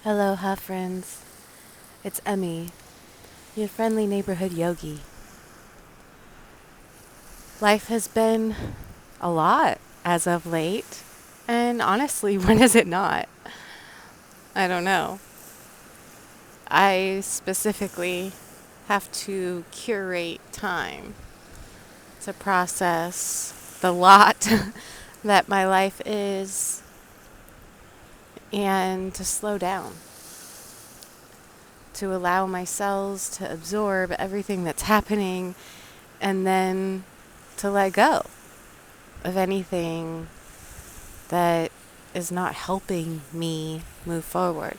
Aloha, friends. It's Emmy, your friendly neighborhood yogi. Life has been a lot as of late, and honestly, when is it not? I don't know. I specifically have to curate time to process the lot that my life is and to slow down, to allow my cells to absorb everything that's happening and then to let go of anything that is not helping me move forward.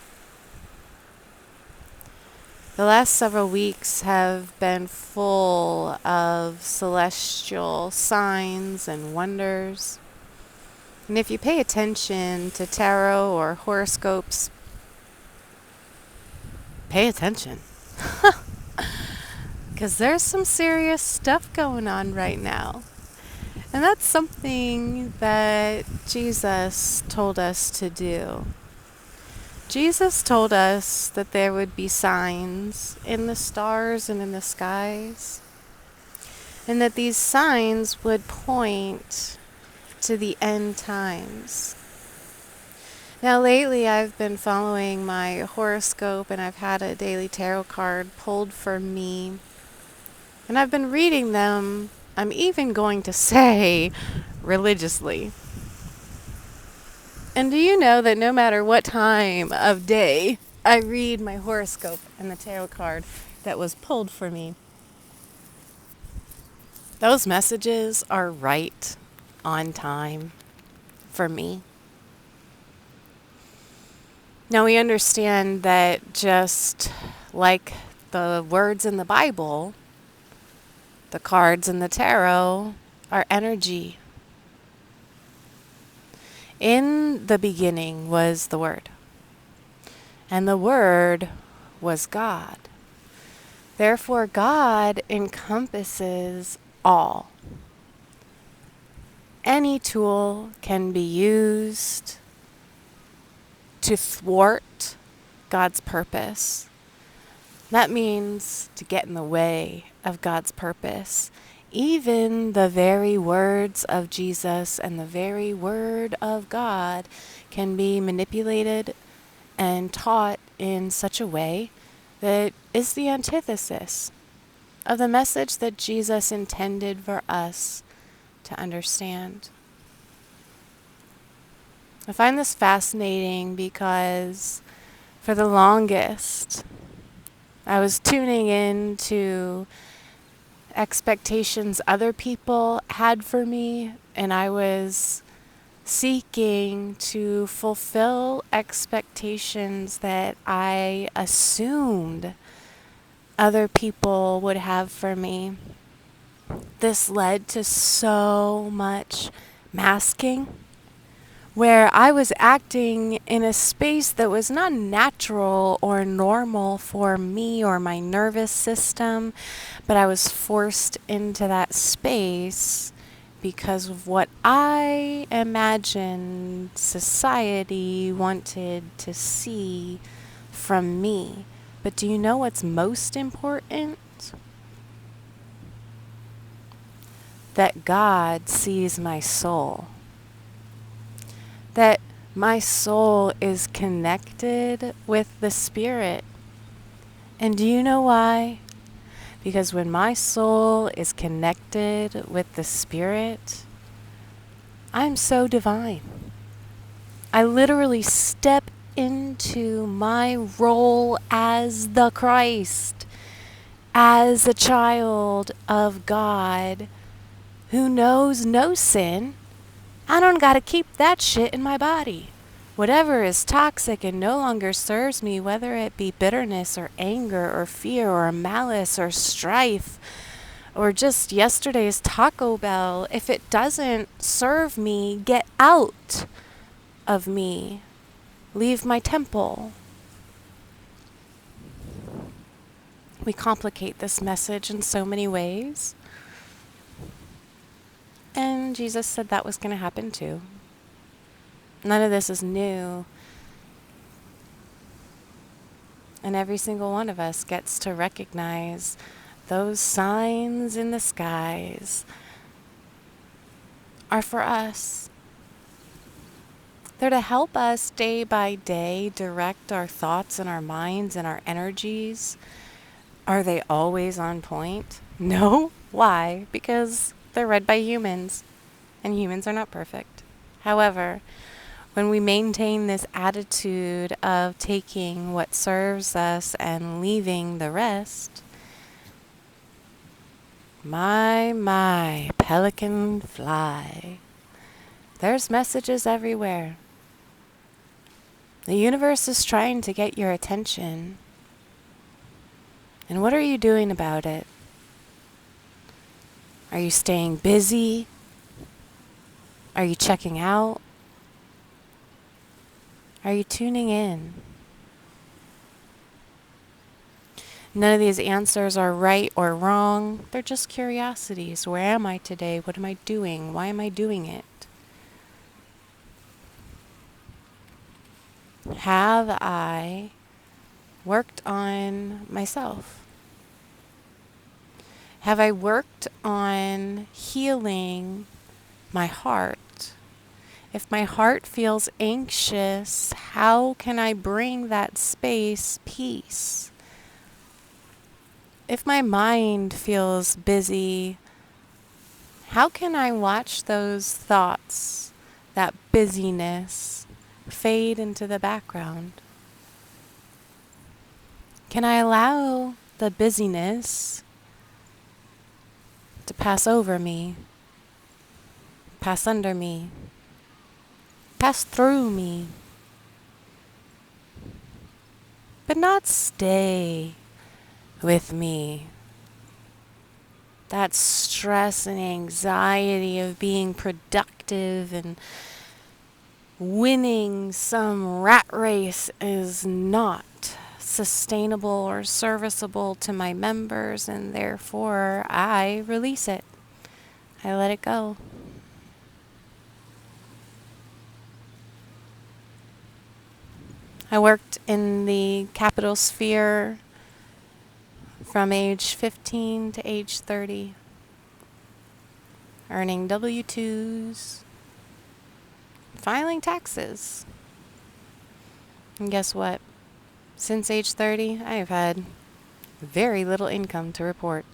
The last several weeks have been full of celestial signs and wonders. And if you pay attention to tarot or horoscopes, pay attention. Because there's some serious stuff going on right now. And that's something that Jesus told us to do. Jesus told us that there would be signs in the stars and in the skies, and that these signs would point to the end times. Now, lately I've been following my horoscope and I've had a daily tarot card pulled for me, and I've been reading them, I'm even going to say, religiously. And do you know that no matter what time of day I read my horoscope and the tarot card that was pulled for me, those messages are right on time for me? Now we understand that just like the words in the Bible, the cards in the tarot are energy. In the beginning was the Word, and the Word was God. Therefore, God encompasses all. Any tool can be used to thwart God's purpose. That means to get in the way of God's purpose. Even the very words of Jesus and the very word of God can be manipulated and taught in such a way that is the antithesis of the message that Jesus intended for us to understand. I find this fascinating because for the longest, I was tuning in to expectations other people had for me, and I was seeking to fulfill expectations that I assumed other people would have for me. This led to so much masking, where I was acting in a space that was not natural or normal for me or my nervous system, but I was forced into that space because of what I imagined society wanted to see from me. But do you know what's most important? That God sees my soul. That my soul is connected with the Spirit. And do you know why? Because when my soul is connected with the Spirit, I'm so divine. I literally step into my role as the Christ, as a child of God who knows no sin. I don't gotta keep that shit in my body. Whatever is toxic and no longer serves me, whether it be bitterness or anger or fear or malice or strife or just yesterday's Taco Bell, if it doesn't serve me, get out of me. Leave my temple. We complicate this message in so many ways. And Jesus said that was going to happen too. None of this is new. And every single one of us gets to recognize those signs in the skies are for us. They're to help us day by day direct our thoughts and our minds and our energies. Are they always on point? No. Why? Because they're read by humans, and humans are not perfect. However, when we maintain this attitude of taking what serves us and leaving the rest, my, pelican fly. There's messages everywhere. The universe is trying to get your attention. And what are you doing about it? Are you staying busy? Are you checking out? Are you tuning in? None of these answers are right or wrong. They're just curiosities. Where am I today? What am I doing? Why am I doing it? Have I worked on myself? Have I worked on healing my heart? If my heart feels anxious, how can I bring that space peace? If my mind feels busy, how can I watch those thoughts, that busyness, fade into the background? Can I allow the busyness to pass over me, pass under me, pass through me, but not stay with me? That stress and anxiety of being productive and winning some rat race is not sustainable or serviceable to my members, and therefore I release it. I let it go. I worked in the capital sphere from age 15 to age 30, earning W-2s, filing taxes. And guess what? Since age 30, I have had very little income to report.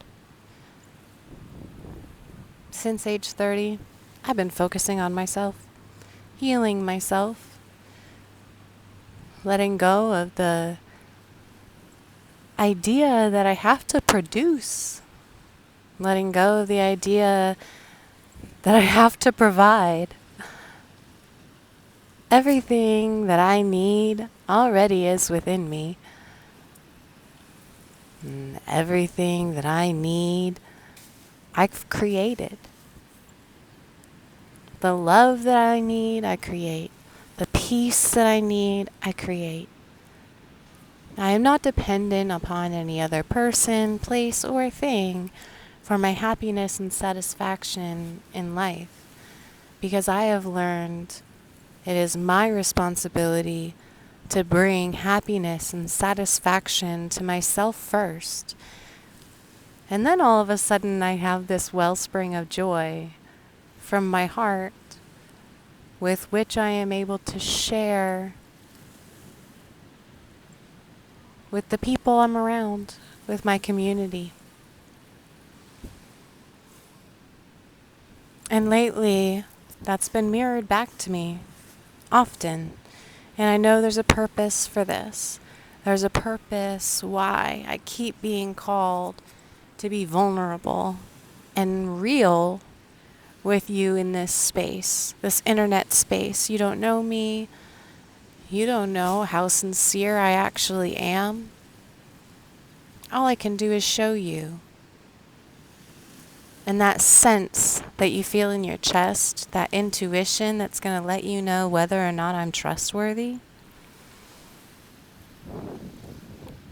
Since age 30, I've been focusing on myself, healing myself, letting go of the idea that I have to produce, letting go of the idea that I have to provide. Everything that I need already is within me. And everything that I need, I've created. The love that I need, I create. The peace that I need, I create. I am not dependent upon any other person, place, or thing for my happiness and satisfaction in life, because I have learned it is my responsibility to bring happiness and satisfaction to myself first. And then all of a sudden I have this wellspring of joy from my heart with which I am able to share with the people I'm around, with my community. And lately, that's been mirrored back to me often. And I know there's a purpose for this. There's a purpose why I keep being called to be vulnerable and real with you in this space, this internet space. You don't know me. You don't know how sincere I actually am. All I can do is show you. And that sense that you feel in your chest, that intuition that's going to let you know whether or not I'm trustworthy,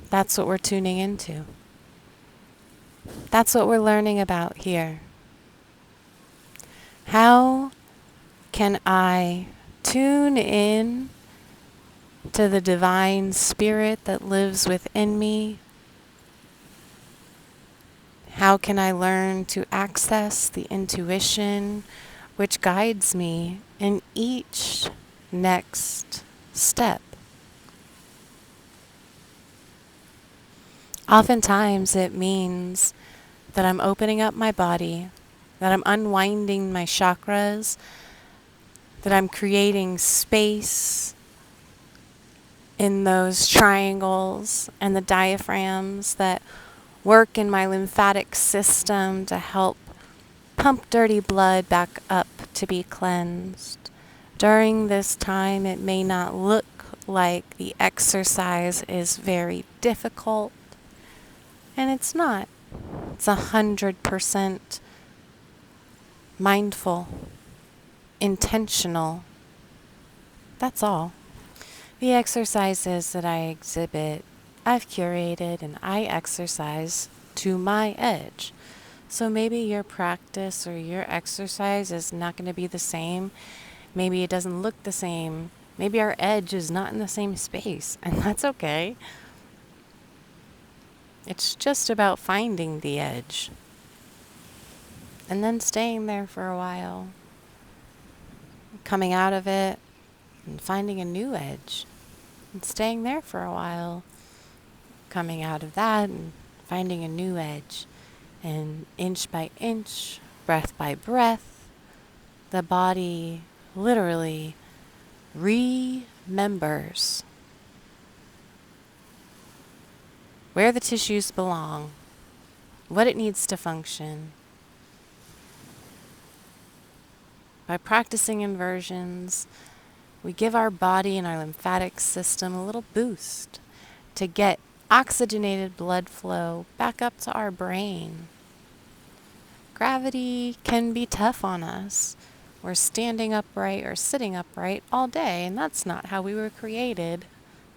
that's what we're tuning into. That's what we're learning about here. How can I tune in to the divine spirit that lives within me? How can I learn to access the intuition which guides me in each next step? Oftentimes it means that I'm opening up my body, that I'm unwinding my chakras, that I'm creating space in those triangles and the diaphragms that work in my lymphatic system to help pump dirty blood back up to be cleansed. During this time, it may not look like the exercise is very difficult, and it's not. It's 100% mindful, intentional. That's all. The exercises that I exhibit, I've curated and I exercise to my edge. So maybe your practice or your exercise is not going to be the same. Maybe it doesn't look the same. Maybe our edge is not in the same space, and that's okay. It's just about finding the edge and then staying there for a while, coming out of it and finding a new edge and staying there for a while, coming out of that and finding a new edge. And inch by inch, breath by breath, the body literally remembers where the tissues belong, what it needs to function. By practicing inversions, we give our body and our lymphatic system a little boost to get oxygenated blood flow back up to our brain. Gravity can be tough on us. We're standing upright or sitting upright all day, and that's not how we were created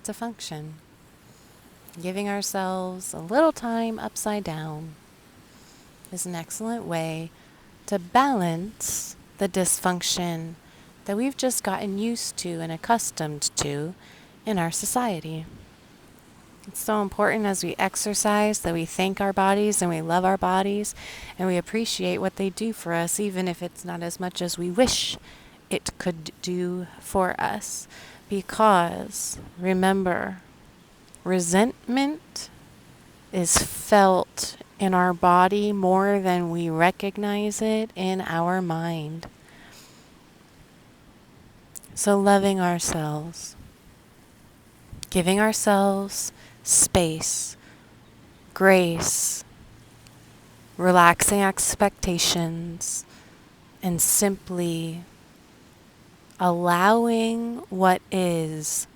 to function. Giving ourselves a little time upside down is an excellent way to balance the dysfunction that we've just gotten used to and accustomed to in our society. It's so important as we exercise that we thank our bodies and we love our bodies and we appreciate what they do for us, even if it's not as much as we wish it could do for us. Because remember, resentment is felt in our body more than we recognize it in our mind. So loving ourselves, giving ourselves space, grace, relaxing expectations, and simply allowing what is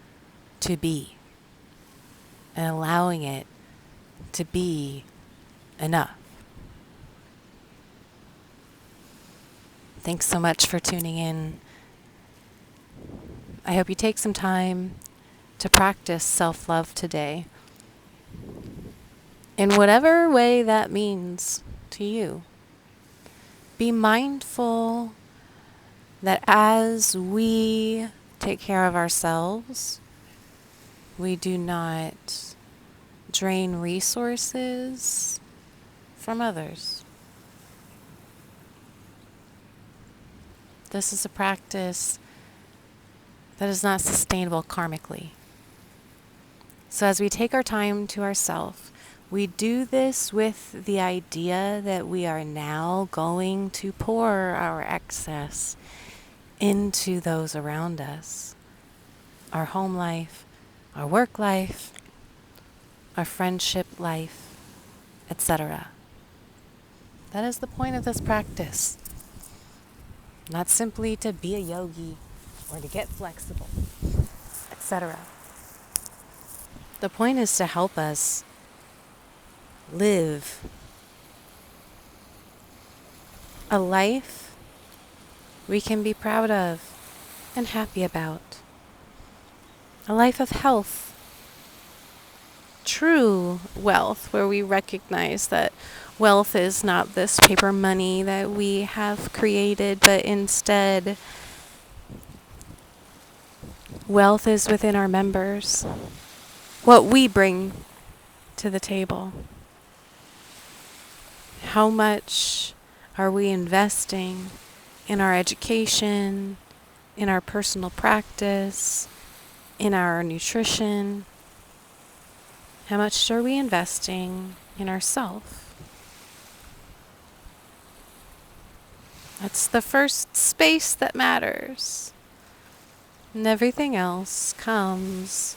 to be and allowing it to be enough. Thanks so much for tuning in. I hope you take some time to practice self-love today, in whatever way that means to you. Be mindful that as we take care of ourselves, we do not drain resources from others. This is a practice that is not sustainable karmically. So as we take our time to ourselves, we do this with the idea that we are now going to pour our excess into those around us. Our home life, our work life, our friendship life, etc. That is the point of this practice. Not simply to be a yogi or to get flexible, etc. The point is to help us live a life we can be proud of and happy about. A life of health. True wealth, where we recognize that wealth is not this paper money that we have created, but instead Wealth is within our members, what we bring to the table. How much are we investing in our education, in our personal practice, in our nutrition? How much are we investing in ourself? That's the first space that matters. And everything else comes.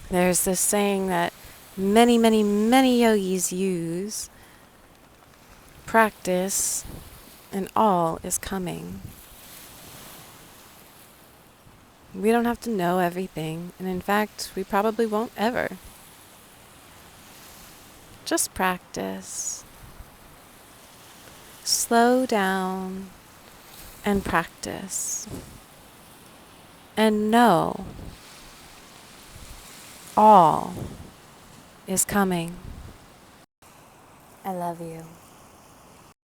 There's this saying that many, many, many yogis use: practice and all is coming. We don't have to know everything, and in fact, we probably won't ever. Just practice. Slow down and practice. And know all is coming. I love you.